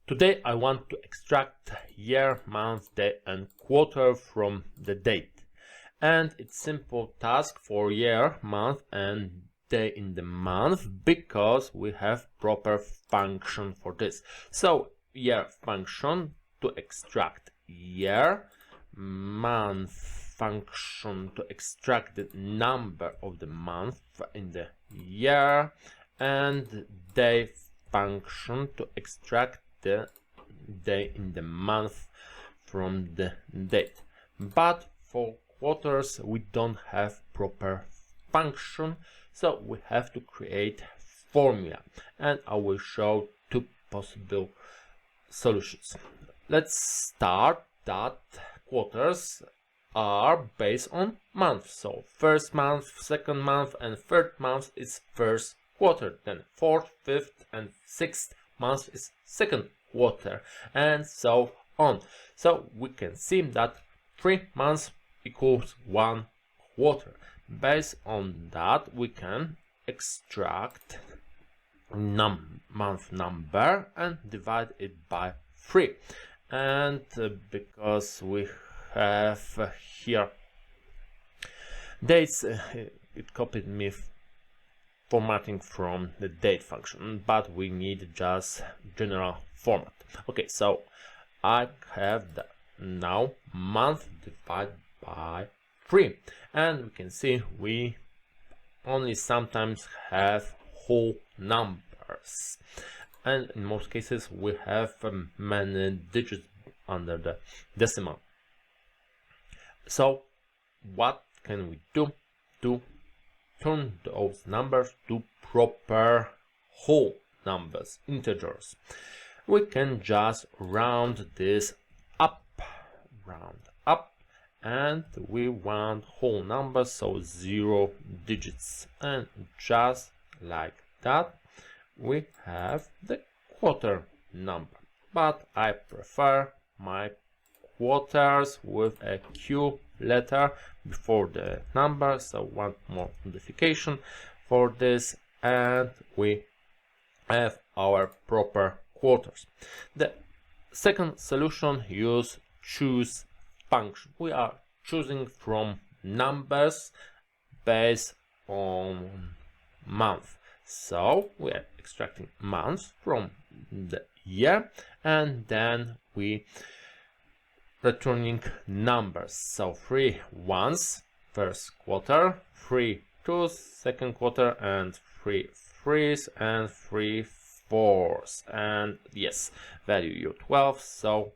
Today I want to extract year, month, day and quarter from the date. And it's simple task for year, month and day in the month because we have proper function for this. So year function to extract year, month function to extract the number of the month in the year, and day function to extract the day in the month from the date. But for quarters we don't have proper function, so we have to create formula, and I will show two possible solutions. Let's start that quarters are based on months, so first month, second month and third month is first quarter, then fourth, fifth and sixth month is second quarter, and so on. So we can see that 3 months equals 1 quarter. Based on that we can extract month number and divide it by 3, and because we have here dates, it copied me formatting from the date function, but we need just general format. Okay, so I have the now month divided by 3, and we can see we only sometimes have whole numbers, and in most cases we have many digits under the decimal. So what can we do to turn those numbers to proper whole numbers, integers? We can just round this up, and we want whole numbers, so 0 digits, and just like that we have the quarter number. But I prefer my quarters with a Q letter before the number, so one more modification for this, and we have our proper quarters. The second solution use choose function. We are choosing from numbers based on month, so we are extracting months from the year, and then we returning numbers, so 3 ones first quarter, 3 twos second quarter, and 3 threes and 3 fours, and yes, value U12. So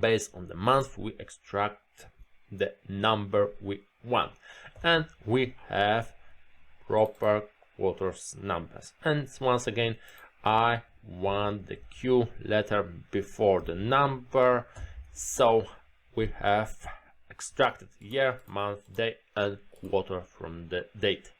based on the month we extract the number we want, and we have proper quarters numbers. And once again I want the Q letter before the number, so we have extracted year, month, day and quarter from the date.